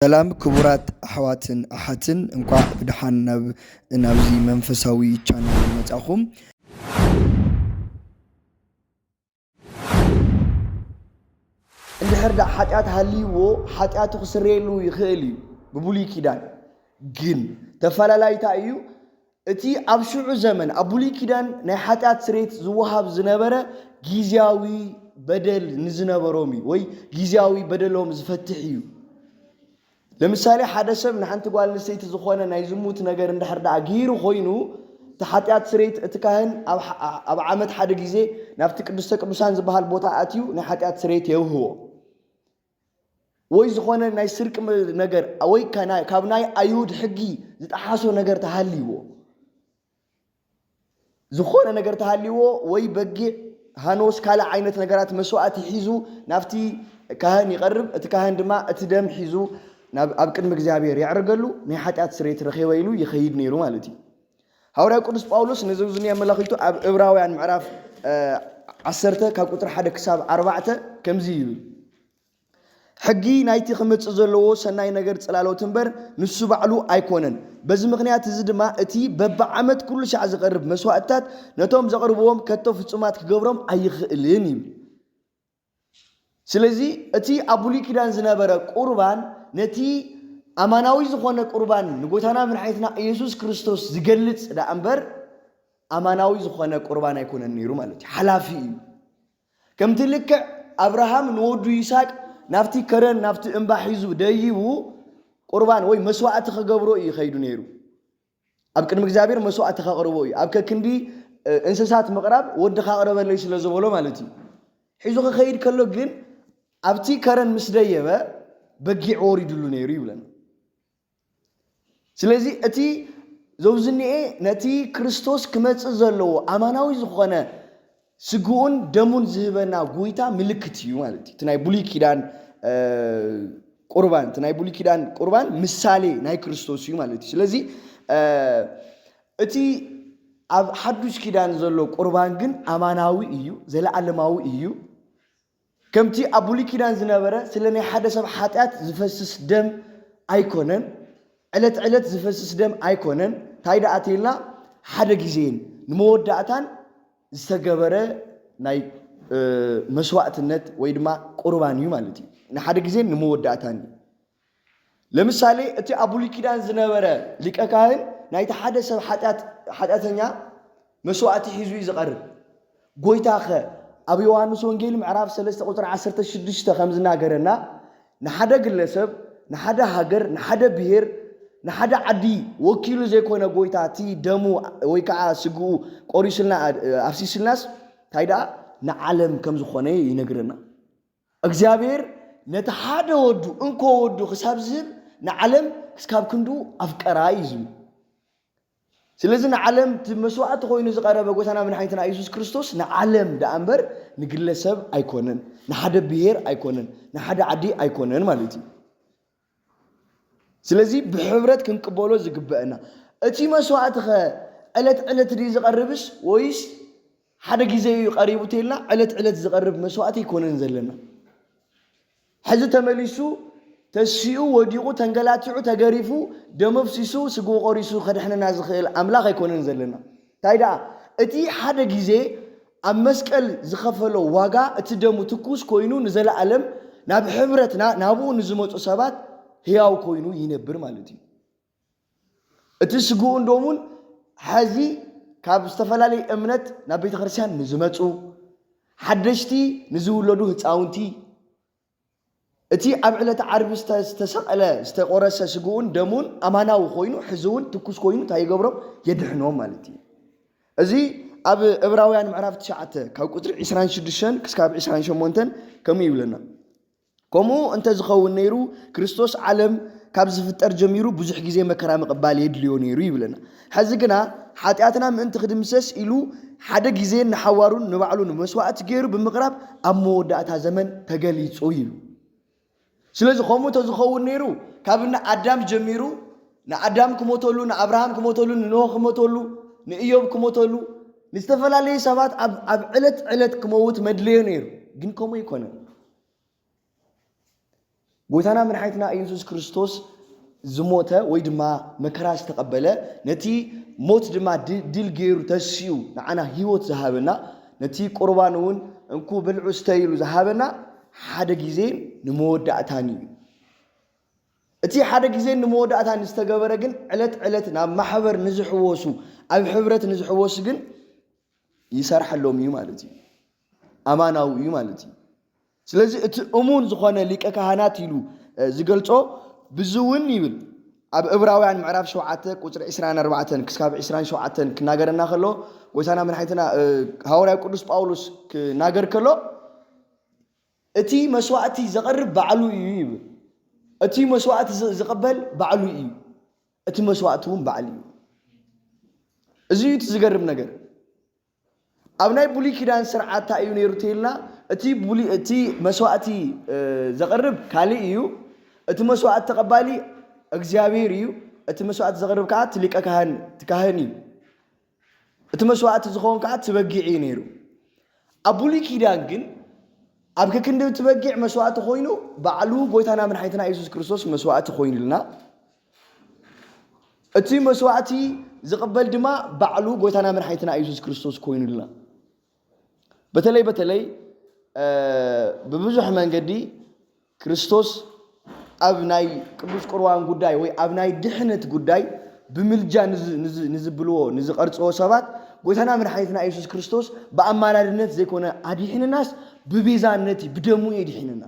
ሰላም ክቡራት ኣሕዋትን ኣሓትን እንኳዕ ብድሓን ናብዚ መንፈሳዊ ቻናል መጻኹም እንድሕር ዳ ሓጢኣት ሃልይዎ ሓጢኣቱ ክስረየሉ ይኽእል እዩ ብብሉይ ኪዳን ግን ተፈላላይታ እዩ እቲ ኣብ ሽዑ ዘመን ኣብ ብሉይ ኪዳን ናይ ሓጢኣት ስርየት ዝወሃብ ዝነበረ ጊዜያዊ በደል ንዝነበሮም እዩ ወይ ጊዜያዊ በደሎም ዝፈትሕ እዩ ለምሳሌ ሓደ ሰብ ንሓንቲ ጓል ንስተይቲ ዝኾነ ናይ ዝሙት ነገር እንድሕር ዳ ገይሩ ኮይኑ ተሓጢኣት ስርየት እቲ ካህን ኣብ ዓመት ሓደ ግዜ ናብቲ ቅድስተ ቅዱሳን ዝበሃል ቦታ ኣትዩ ናይ ሓጢኣት ስርየት የውህቦ ወይ ዝኾነ ናይ ስርቂ ነገር ወይ ካብ ናይ ኣይሁድ ሕጊ ዝጠሓሶ ነገር ተሃልይዎ ዝኾነ ነገር ተሃልይዎ ወይ በጊዕ ሃኖስ ካልእ ዓይነት ነገራት መስዋዕት ሒዙ ናብቲ ካህን ይቐርብ እቲ ካህን ድማ እቲ ደም ሒዙ ኣብ ቅድሚ እግዚአብሔር ያዕርገሉ ናይ ሓጢኣት ስርየት ረኺበ ኢሉ ይኸይድ ነይሩ ማለት እዩ ሐዋርያው ቅዱስ ጳውሎስ ነዘውዝኒ ያመላኺቱ ኣብ ዕብራውያን ምዕራፍ 10 ካብ ቁጥሪ 1 ክሳብ 4 ከምዚ ይብል ሕጊ ናይቲ ክመጽእ ዘለዎ ሰናይ ነገር ጽላሎት እምበር ንሱ ባዕሉ ኣይኮነን በዚ ምኽንያት እዚ ድማ እቲ በብዓመት ኩሉ ሻዕ ዝቐርብ መስዋዕትታት ነቶም ዘቕርብዎም ከቶ ፍጹማት ክገብሮም ኣይኽእልን ይብል ስለዚ እቲ ኣብ ብሉይ ኪዳን ዝነበረ ቁርባን ነቲ ኣማናዊ ዝኾነ ቁርባን ንጎታና መድሓኒትና ኢየሱስ ክርስቶስ ዝገልጽ ዳ እምበር ኣማናዊ ዝኾነ ቁርባን ኣይኮነን ነይሩ ማለት እዩ ሓላፊ እዩ ከምቲ ልክዕ አብርሃም ንወዱ ይስሐቅ ናብቲ ከረን ናብቲ እምባ ሒዙ ደይቡ ቁርባን ወይ መስዋዕት ክገብሮ እዩ ይኸይዱ ነይሩ ኣብ ቅድሚ እግዚአብሔር መስዋዕት ከቕርቦ እዩ ኣብ ከክንዲ እንስሳት ምቕራብ ወዲ ካቕረበለይ ስለ ዝበሎ ማለት እዩ ሒዙ ክኸይድ ከሎ ግን ኣብቲ ከረን ምስ ደየበ በጊዕ ወሪድሉ ነይሩ ይብለና ስለዚ እቲ ዘውዝኒኤ ነቲ ክርስቶስ ክመጽእ ዘለዎ ኣማናዊ ዝኾነ ስጉኡን ደሙን ዝህበና ጎይታ ምልክት እዩ ማለት እዩ እቲ ናይ ብሉይ ኪዳን ቁርባን ምሳሌ ናይ ክርስቶስ እዩ ማለት እዩ ስለዚ እቲ ኣብ ሓዱሽ ኪዳን ዘሎ ቁርባን ግን ኣማናዊ እዩ ዘለዓለማዊ እዩ ከምቲ ኣብ ብሉይ ኪዳን ዝነበረ ስለ ናይ ሓደ ሰብ ሓጢኣት ዝፈስስ ደም ኣይኮነን ዕለት ዝፈስስ ደም ኣይኮነን እንታይ ደኣ ተይልና ሓደ ግዜን ንመወዳእታን ዝተገበረ ናይ መስዋዕትነት ወይ ድማ ቁርባን እዩ ማለት እዩ ንሓደ ግዜን ንመወዳእታን እዩ ለምሳሌ እቲ ኣብ ብሉይ ኪዳን ዝነበረ ሊቀ ካህን ናይቲ ሓደ ሰብ ሓጢኣተኛ መስዋዕቲ ሒዙ እዩ ዝቐርብ ጎይታኸ ኣብ ዮሐንስ ወንጌል ምዕራፍ 3 ቁጥሪ 16 ከም ዝናገረና ንሓደ ግለሰብ ንሓደ ሃገር ንሓደ ብሔር ንሓደ ዓዲ ወኪሉ ዘይኮነ ጎይታ እቲ ደሙ ወይ ከዓ ስግኡ ቆሪስልና ኣፍሲስልናስ እንታይ ደኣ ንዓለም ከም ዝኾነ ይነግረና እግዚአብሔር ነቲ ሓደ ወዱ እንኮ ወዱ ክሳብ ዝህብ ንዓለም ክሳብ ክንዱ ኣፍቀራ እዩ ዝብል ስለዚ ንዓለም እቲ መስዋዕቲ ኮይኑ ዝቐረበ ጎይታና መድሓኒትና ኢየሱስ ክርስቶስ ንዓለም ዳ እምበር ንግለሰብ ኣይኮነን ንሓደ ብሔር ኣይኮነን ንሓደ ዓዲ ኣይኮነን ማለት እዩ ስለዚ ብሕብረት ክንቅበሎ ዝግበአና እቲ መስዋዕቲ ኸ ዕለት ዲ ዝቐርብስ ወይስ ሓደ ግዜ እዩ ቀሪቡ ተይልና ዕለት ዝቐርብ መስዋዕቲ ይኮነን ዘለና ሕዚ ተመሊሱ ተሲኡ ወዲቑ ተንገላቲዑ ተገሪፉ ደም ኣፍሲሱ ስግኡ ቆሪሱ ከድሕነና ዝኽእል ኣምላኽ ኣይኮነን ዘለና እንታይ ደኣ እቲ ሓደ ግዜ ኣብ መስቀል ዝኸፈሎ ዋጋ እቲ ደሙ ትኩስ ኮይኑ ንዘለዓለም ናብ ሕብረትና ናብኡ ንዝመፁ ሰባት ህያው ኮይኑ ይነብር ማለት እዩ እቲ ስግኡን ደሙን ሓዚ ካብ ዝተፈላለዩ እምነት ናብ ቤተ ክርስቲያን ንዝመፁ ሓደሽቲ ንዝውለዱ ህፃውንቲ እቲ ኣብ ዕለተ ዓርቢ ዝተሰቐለ ዝተቆረሰ ስግኡን ደሙን ኣማናዊ ኮይኑ ሕዝውን ትኩስ ኮይኑ እንታይ ይገብሮም የድሕኖም ማለት እዩ እዚ ኣብ ዕብራውያን ምዕራፍ 9 ካብ ቁጥሪ 26 ክሳብ 28 ከምኡ ይብለና ከምኡ እንተዝኸውን ነይሩ ክርስቶስ ዓለም ካብ ዝፍጠር ጀሚሩ ብዙሕ ግዜ መከራ ምቕባል የድልዮ ነይሩ ይብለና ሕዚ ግና ሓጢኣትና ምእንቲ ክድምሰስ ኢሉ ሓደ ግዜ ንሓዋሩን ንባዕሉን መስዋዕቲ ገይሩ ብምቕራብ ኣብ መወዳእታ ዘመን ተገሊጹ ይብል ስለዚ ከምኡ ተዝኸውን ነይሩ ካብ ኣዳም ጀሚሩ ንኣዳም ክሞተሉ ንኣብርሃም ክሞተሉ ንኖህ ክሞተሉ ንኢዮብ ክሞተሉ ንዝተፈላለዩ ሰባት ኣብ ዕለት ክመውት መድልዮ ነይሩ ግን ከምኡ ይኮነን ጎይታና መድኃኒትና ኢየሱስ ክርስቶስ ዝሞተ ወይ ድማ መከራ ዝተቀበለ ነቲ ሞት ድማ ድል ገይሩ ተስዩ ንዓና ህይወት ዝሃበና ነቲ ቁርባንውን እንኩ ብልዑ ስተይሉ ዝሃበና ሓደ ግዜ ንመወዳእታኒ እቲ ሓደ ግዜ ንመወዳእታኒ ዝተገበረ ግን ዕለት ናብ ማሕበር ንዝሕወሱ ኣብ ሕብረት ንዝሕወሱ ግን ይሰርሐሎም እዩ ማለት እዩ ኣማናዊ እዩ ማለት እዩ ስለዚ እቲ እሙን ዝኾነ ሊቀ ካህናት ኢሉ ዝገልጾ ብዙውን ይብል ኣብ ዕብራውያን ምዕራፍ 7 ቁጽሪ 24 ክሳብ 27 ክናገረና ከሎ ጎይታና መድኃኒትና ሐዋርያው ቅዱስ ጳውሎስ ክናገር ከሎ እቲ መስዋዕቲ ዘቀርብ ባዕሉ እዩ ይብል እቲ መስዋዕቲ ዝቀበል ባዕሉ እዩ እቲ መስዋዕቲ እውን ባዕሉ እዩ እዚ እዩ ዝገርም ነገር ኣብ ናይ ብሉይ ኪዳን ስርዓት እዩ ነይሩ ተይልና እቲ መስዋዕቲ ዘቀርብ ካልእ እዩ እቲ መስዋዕቲ ተቀባሊ እግዚአብሔር እዩ እቲ መስዋዕቲ ዘቀርብ ከዓ ሊቀ ካህን እዩ እቲ መስዋዕቲ ዝኸውን ከዓ ትበጊዕ እዩ ነይሩ ኣብ ብሉይ ኪዳን ግን ኣብ ከክንደ ትበጊዕ መስዋዕቲ ኮይኑ ባዕሉ ጎይታና መድኃኒትና ኢየሱስ ክርስቶስ መስዋዕቲ ኮይኑልና እቲ መስዋዕቲ ዝቅበል ድማ ባዕሉ ጎይታና መድኃኒትና ኢየሱስ ክርስቶስ ኮይኑልና በተለይ በብዙሕ መንገዲ ክርስቶስ ኣብ ናይ ቅዱስ ቁርባን ጉዳይ ወይ ኣብ ናይ ድሕነት ጉዳይ ብምልጃ ንዝብልዎ ንዝቀርጽዎ ሰባት ጎይታና መድኃኒትና ኢየሱስ ክርስቶስ በአማላድነት ዘይኮነ አዲሕንናስ በቤዛነት በደሙ ይድሕንና